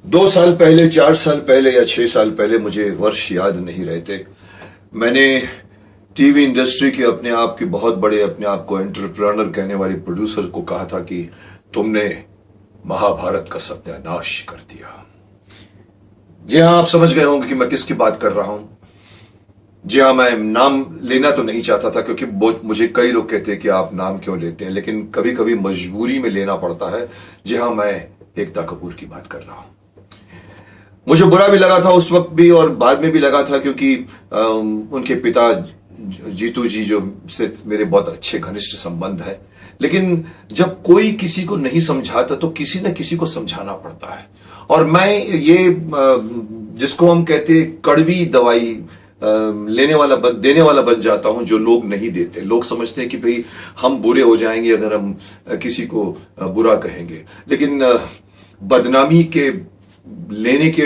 2 साल पहले, 4 साल पहले या 6 साल पहले, मुझे वर्ष याद नहीं रहते, मैंने टीवी इंडस्ट्री के अपने आप के बहुत बड़े, अपने आप को एंटरप्रेन्योर कहने वाले प्रोड्यूसर को कहा था कि तुमने महाभारत का सत्यानाश कर दिया। जी हां, आप समझ गए होंगे कि मैं किसकी बात कर रहा हूं। जी हां, मैं नाम लेना तो नहीं चाहता था क्योंकि मुझे कई लोग कहते हैं कि आप नाम क्यों लेते हैं, लेकिन कभी कभी मजबूरी में लेना पड़ता है। जी हां, मैं एकता कपूर की बात कर रहा हूं। मुझे बुरा भी लगा था उस वक्त भी और बाद में भी लगा था क्योंकि उनके पिता जीतू जी जो से मेरे बहुत अच्छे घनिष्ठ संबंध है, लेकिन जब कोई किसी को नहीं समझाता तो किसी न किसी को समझाना पड़ता है। और मैं ये जिसको हम कहते हैं कड़वी दवाई देने वाला बन जाता हूं जो लोग नहीं देते। लोग समझते हैं कि भाई हम बुरे हो जाएंगे अगर हम किसी को बुरा कहेंगे, लेकिन बदनामी के लेने के,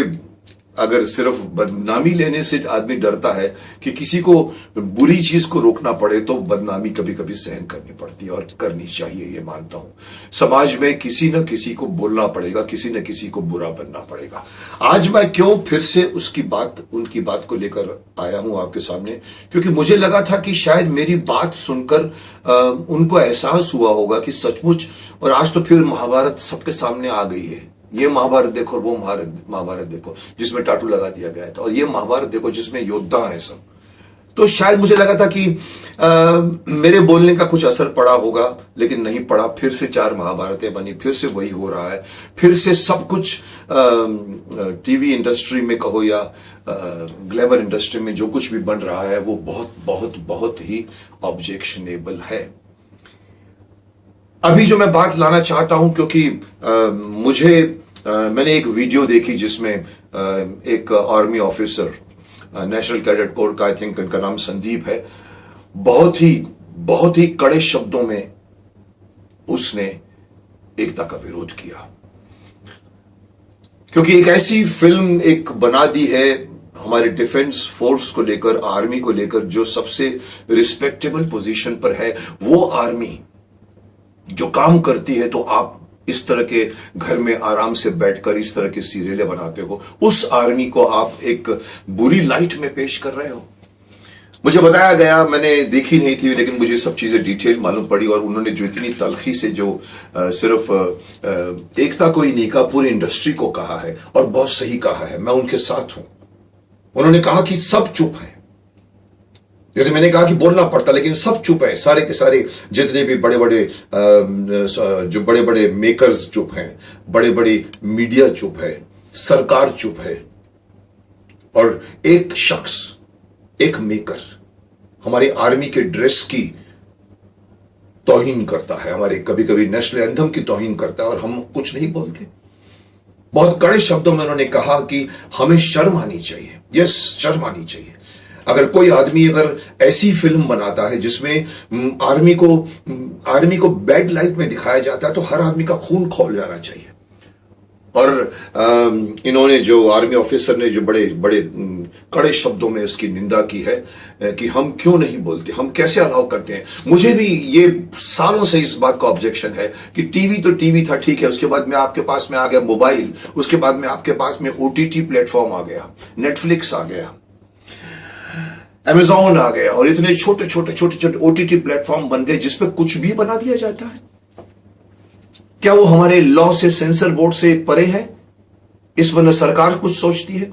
अगर सिर्फ बदनामी लेने से आदमी डरता है कि किसी को बुरी चीज को रोकना पड़े, तो बदनामी कभी कभी सहन करनी पड़ती है और करनी चाहिए, ये मानता हूं। समाज में किसी न किसी को बोलना पड़ेगा, किसी न किसी को बुरा बनना पड़ेगा। आज मैं क्यों फिर से उनकी बात को लेकर आया हूं आपके सामने, क्योंकि मुझे लगा था कि शायद मेरी बात सुनकर उनको एहसास हुआ होगा कि सचमुच, और आज तो फिर महाभारत सबके सामने आ गई है। ये महाभारत देखो और वो महाभारत देखो जिसमें टाटू लगा दिया गया था, और ये महाभारत देखो जिसमें योद्धा है सब। तो शायद मुझे लगा था कि मेरे बोलने का कुछ असर पड़ा होगा, लेकिन नहीं पड़ा। फिर से 4 महाभारतें बनी, फिर से वही हो रहा है, फिर से सब कुछ टीवी इंडस्ट्री में कहो या ग्लैमर इंडस्ट्री में जो कुछ भी बन रहा है वो बहुत बहुत बहुत ही ऑब्जेक्शनेबल है। अभी जो मैं बात लाना चाहता हूं, क्योंकि मैंने एक वीडियो देखी जिसमें एक army officer, national cadet corps का, आई थिंक उनका नाम संदीप है, बहुत ही कड़े शब्दों में उसने एकता का विरोध किया, क्योंकि एक ऐसी फिल्म एक बना दी है हमारे डिफेंस फोर्स को लेकर, आर्मी को लेकर, जो सबसे रिस्पेक्टेबल पोजीशन पर है। वो आर्मी जो काम करती है, तो आप इस तरह के घर में आराम से बैठकर इस तरह के सीरियलें बनाते हो, उस आर्मी को आप एक बुरी लाइट में पेश कर रहे हो। मुझे बताया गया, मैंने देखी नहीं थी, लेकिन मुझे सब चीजें डिटेल मालूम पड़ी, और उन्होंने जो इतनी तलखी से जो सिर्फ एकता को ही नहीं कहा, पूरी इंडस्ट्री को कहा है, और बहुत सही कहा है। मैं उनके साथ हूं। उन्होंने कहा कि सब चुप है, जैसे मैंने कहा कि बोलना पड़ता, लेकिन सब चुप है। सारे के सारे जितने भी बड़े बड़े मेकर्स चुप हैं, बड़े बड़े मीडिया चुप है, सरकार चुप है, और एक शख्स, एक मेकर हमारी आर्मी के ड्रेस की तौहीन करता है, हमारे कभी कभी नेशनल एंथम की तौहीन करता है, और हम कुछ नहीं बोलते। बहुत कड़े शब्दों में उन्होंने कहा कि हमें शर्म आनी चाहिए। यस, शर्म आनी चाहिए। अगर कोई आदमी अगर ऐसी फिल्म बनाता है जिसमें आर्मी को बैड लाइट में दिखाया जाता है, तो हर आदमी का खून खौल जाना चाहिए। और इन्होंने, जो आर्मी ऑफिसर ने जो बड़े बड़े कड़े शब्दों में उसकी निंदा की है कि हम क्यों नहीं बोलते, हम कैसे अलाउ करते हैं। मुझे भी ये सालों से इस बात का ऑब्जेक्शन है कि टीवी तो टीवी था, ठीक है, उसके बाद में आपके पास में आ गया मोबाइल, उसके बाद में आपके पास में ओटीटी प्लेटफॉर्म आ गया, नेटफ्लिक्स आ गया, अमेज़न आ गया, और इतने छोटे छोटे ओटीटी प्लेटफॉर्म बन गए जिसपे कुछ भी बना दिया जाता है। क्या वो हमारे लॉ से, सेंसर बोर्ड से परे है? इस पर न सरकार कुछ सोचती है,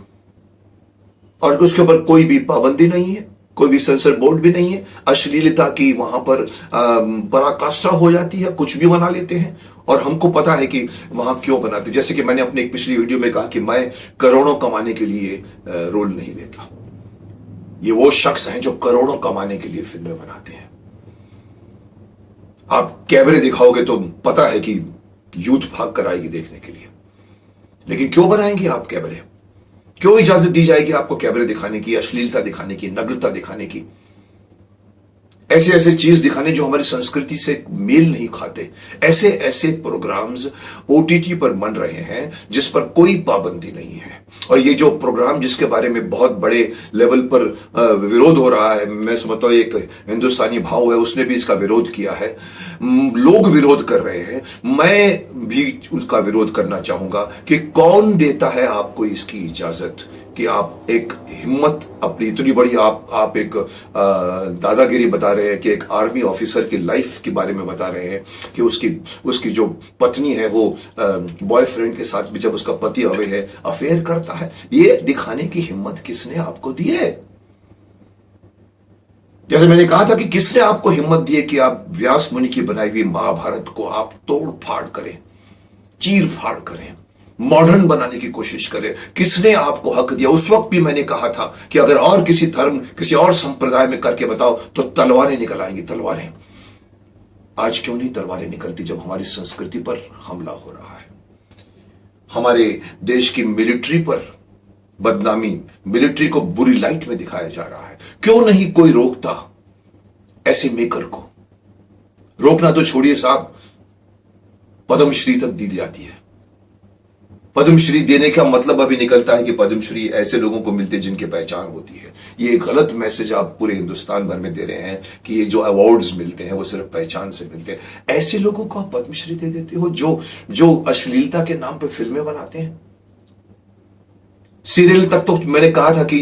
और उसके ऊपर कोई भी पाबंदी नहीं है, कोई भी सेंसर बोर्ड भी नहीं है। अश्लीलता की वहां पर पराकाष्ठा हो जाती है, कुछ भी बना लेते हैं, और हमको पता है कि वहां क्यों बनाते। जैसे कि मैंने अपने एक पिछली वीडियो में कहा कि मैं करोड़ों कमाने के लिए रोल नहीं लेता। ये वो शख्स हैं जो करोड़ों कमाने के लिए फिल्में बनाते हैं। आप कैमरे दिखाओगे तो पता है कि यूथ भाग कर आएगी देखने के लिए, लेकिन क्यों बनाएंगे आप कैमरे? क्यों इजाजत दी जाएगी आपको कैमरे दिखाने की, अश्लीलता दिखाने की, नग्नता दिखाने की? ऐसे ऐसे चीज दिखाने जो हमारी संस्कृति से मेल नहीं खाते। ऐसे ऐसे प्रोग्राम्स ओटीटी पर बन रहे हैं जिस पर कोई पाबंदी नहीं है। और ये जो प्रोग्राम जिसके बारे में बहुत बड़े लेवल पर विरोध हो रहा है, मैं समझता हूं एक हिंदुस्तानी भाव है, उसने भी इसका विरोध किया है, लोग विरोध कर रहे हैं, मैं भी उसका विरोध करना चाहूंगा कि कौन देता है आपको इसकी इजाजत कि आप एक हिम्मत अपनी इतनी बड़ी आप एक दादागिरी बता रहे हैं कि एक आर्मी ऑफिसर की लाइफ के बारे में बता रहे हैं कि उसकी जो पत्नी है वो बॉयफ्रेंड के साथ भी जब उसका पति अवे है अफेयर करता है। ये दिखाने की हिम्मत किसने आपको दी है? जैसे मैंने कहा था कि किसने आपको हिम्मत दी है कि आप व्यास मुनि की बनाई हुई महाभारत को आप तोड़ फाड़ करें, चीर फाड़ करें, मॉडर्न बनाने की कोशिश करें? किसने आपको हक दिया? उस वक्त भी मैंने कहा था कि अगर और किसी धर्म किसी और संप्रदाय में करके बताओ तो तलवारें निकल आएंगी, तलवारें। आज क्यों नहीं तलवारें निकलती जब हमारी संस्कृति पर हमला हो रहा है? हमारे देश की मिलिट्री पर बदनामी, मिलिट्री को बुरी लाइट में दिखाया जा रहा है। क्यों नहीं कोई रोकता ऐसे मेकर को? रोकना तो छोड़िए साहब, पद्मश्री तक दी जाती है। पद्मश्री देने का मतलब अभी निकलता है कि पद्मश्री ऐसे लोगों को मिलते जिनकी पहचान होती है। ये गलत मैसेज आप पूरे हिंदुस्तान भर में दे रहे हैं कि ये जो अवार्ड्स मिलते हैं वो सिर्फ पहचान से मिलते हैं। ऐसे लोगों को आप पद्मश्री दे देते हो जो अश्लीलता के नाम पे फिल्में बनाते हैं। सीरियल तक तो मैंने कहा था कि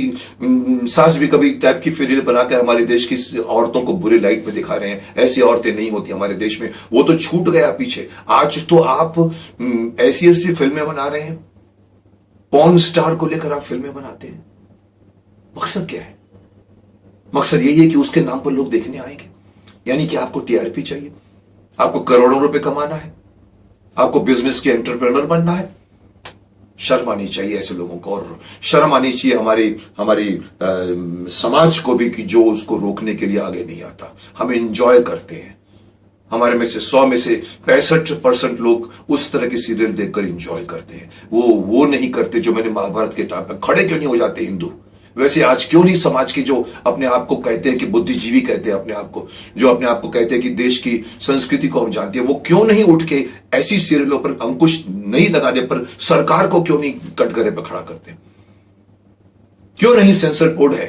सास भी कभी टाइप की सीरियल बनाकर हमारे देश की औरतों को बुरी लाइट में दिखा रहे हैं। ऐसी औरतें नहीं होती हमारे देश में, वो तो छूट गया पीछे। आज तो आप ऐसी ऐसी फिल्में बना रहे हैं, पॉर्न स्टार को लेकर आप फिल्में बनाते हैं। मकसद क्या है? मकसद यही है कि उसके नाम पर लोग देखने आएंगे। यानी कि आपको टीआरपी चाहिए, आपको करोड़ों रुपए कमाना है, आपको बिजनेस के एंटरप्रेन्योर बनना है। शर्म आनी चाहिए ऐसे लोगों को, और शर्म आनी चाहिए हमारी समाज को भी कि जो उसको रोकने के लिए आगे नहीं आता। हम एंजॉय करते हैं। हमारे में से 100 में से 65% लोग उस तरह की सीरियल देखकर एंजॉय करते हैं। वो नहीं करते जो मैंने महाभारत के टाइम पर खड़े क्यों नहीं हो जाते हिंदू? वैसे आज क्यों नहीं समाज के जो अपने आप को कहते हैं कि बुद्धिजीवी कहते हैं अपने आप को, जो अपने आप को कहते हैं कि देश की संस्कृति को हम जानते हैं, वो क्यों नहीं उठ के ऐसी सीरियलों पर अंकुश नहीं लगाने पर सरकार को क्यों नहीं कटघरे पर खड़ा करते? क्यों नहीं सेंसर बोर्ड है?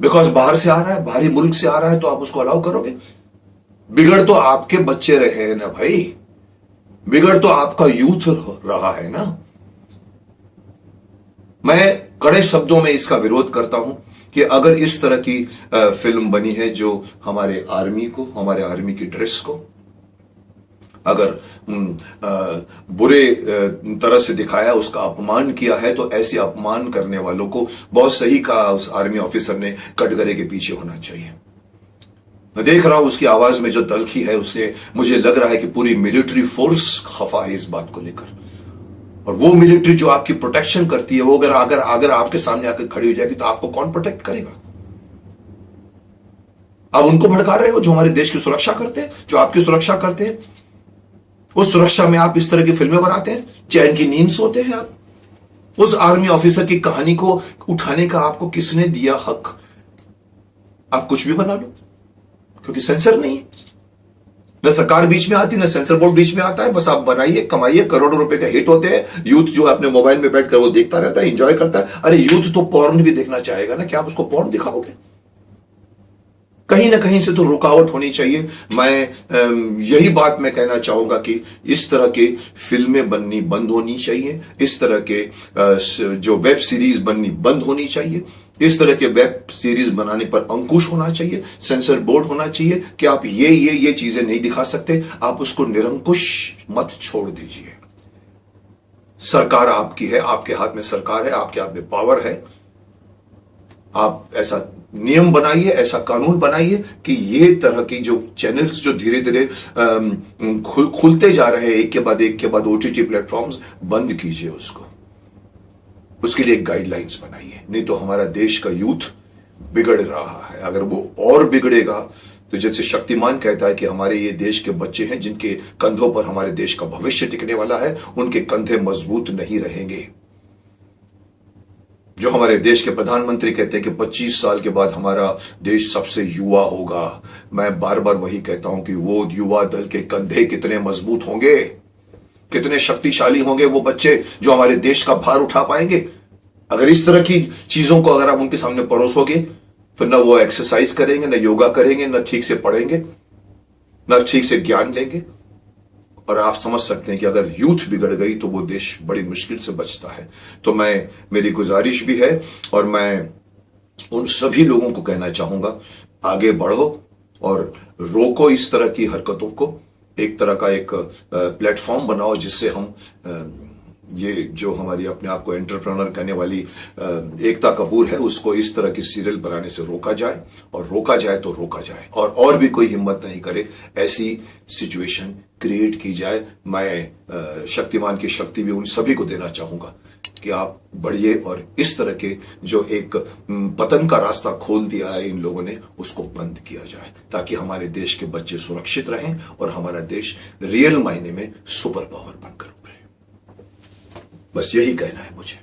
बिकॉज बाहर से आ रहा है, बाहरी मुल्क से आ रहा है तो आप उसको अलाउ करोगे? बिगड़ तो आपके बच्चे रहे हैं ना भाई, बिगड़ तो आपका यूथ रहा है ना। मैं कड़े शब्दों में इसका विरोध करता हूं कि अगर इस तरह की फिल्म बनी है जो हमारे आर्मी को, हमारे आर्मी की ड्रेस को अगर बुरे तरह से दिखाया, उसका अपमान किया है, तो ऐसे अपमान करने वालों को बहुत सही कहा उस आर्मी ऑफिसर ने, कटघरे के पीछे होना चाहिए। मैं देख रहा हूं उसकी आवाज में जो तलखी है, उससे मुझे लग रहा है कि पूरी मिलिट्री फोर्स खफा है इस बात को लेकर। और वो मिलिट्री जो आपकी प्रोटेक्शन करती है, वो अगर आपके सामने आकर खड़ी हो जाएगी तो आपको कौन प्रोटेक्ट करेगा? आप उनको भड़का रहे हो जो हमारे देश की सुरक्षा करते हैं, जो आपकी सुरक्षा करते हैं। उस सुरक्षा में आप इस तरह की फिल्में बनाते हैं, चैन की नींद सोते हैं आप। उस आर्मी ऑफिसर की कहानी को उठाने का आपको किसने दिया हक? आप कुछ भी बना लो, क्योंकि सेंसर नहीं है। न सरकार बीच में आती, न सेंसर बोर्ड बीच में आता है। बस आप बनाइए, कमाइए, करोड़ों रुपए का हिट होते हैं। यूथ जो है अपने मोबाइल में बैठकर वो देखता रहता है, एंजॉय करता है। अरे यूथ तो पॉर्न भी देखना चाहेगा ना, क्या आप उसको पॉर्न दिखाओगे? कहीं ना कहीं से तो रुकावट होनी चाहिए। मैं यही बात मैं कहना चाहूंगा कि इस तरह की फिल्में बननी बंद होनी चाहिए, इस तरह के जो वेब सीरीज बननी बंद होनी चाहिए, इस तरह के वेब सीरीज बनाने पर अंकुश होना चाहिए, सेंसर बोर्ड होना चाहिए कि आप ये चीजें नहीं दिखा सकते। आप उसको निरंकुश मत छोड़ दीजिए। सरकार आपकी है, आपके हाथ में सरकार है, आपके हाथ में पावर है। आप ऐसा नियम बनाइए, ऐसा कानून बनाइए कि ये तरह की जो चैनल्स जो धीरे धीरे खुलते जा रहे हैं एक के बाद ओटीटी प्लेटफॉर्म्स, बंद कीजिए उसको। उसके लिए एक गाइडलाइंस बनाइए, नहीं तो हमारा देश का यूथ बिगड़ रहा है। अगर वो और बिगड़ेगा तो जैसे शक्तिमान कहता है कि हमारे ये देश के बच्चे हैं जिनके कंधों पर हमारे देश का भविष्य टिकने वाला है, उनके कंधे मजबूत नहीं रहेंगे। जो हमारे देश के प्रधानमंत्री कहते हैं कि 25 साल के बाद हमारा देश सबसे युवा होगा, मैं बार बार वही कहता हूं कि वो युवा दल के कंधे कितने मजबूत होंगे, कितने शक्तिशाली होंगे वो बच्चे जो हमारे देश का भार उठा पाएंगे। अगर इस तरह की चीजों को अगर आप उनके सामने परोसोगे तो न वो एक्सरसाइज करेंगे, न योगा करेंगे, न ठीक से पढ़ेंगे, न ठीक से ज्ञान लेंगे। और आप समझ सकते हैं कि अगर यूथ बिगड़ गई तो वो देश बड़ी मुश्किल से बचता है। तो मेरी गुजारिश भी है और मैं उन सभी लोगों को कहना चाहूंगा, आगे बढ़ो और रोको इस तरह की हरकतों को। एक तरह का एक प्लेटफॉर्म बनाओ जिससे हम ये जो हमारी अपने आप को एंटरप्रेन्योर कहने वाली एकता कपूर है, उसको इस तरह की सीरियल बनाने से रोका जाए, और रोका जाए तो रोका जाए, और भी कोई हिम्मत नहीं करे ऐसी सिचुएशन क्रिएट की जाए। मैं शक्तिमान की शक्ति भी उन सभी को देना चाहूंगा कि आप बढ़िए और इस तरह के जो एक पतन का रास्ता खोल दिया है इन लोगों ने, उसको बंद किया जाए, ताकि हमारे देश के बच्चे सुरक्षित रहें और हमारा देश रियल मायने में सुपर पावर बनकर उभरे। बस यही कहना है मुझे।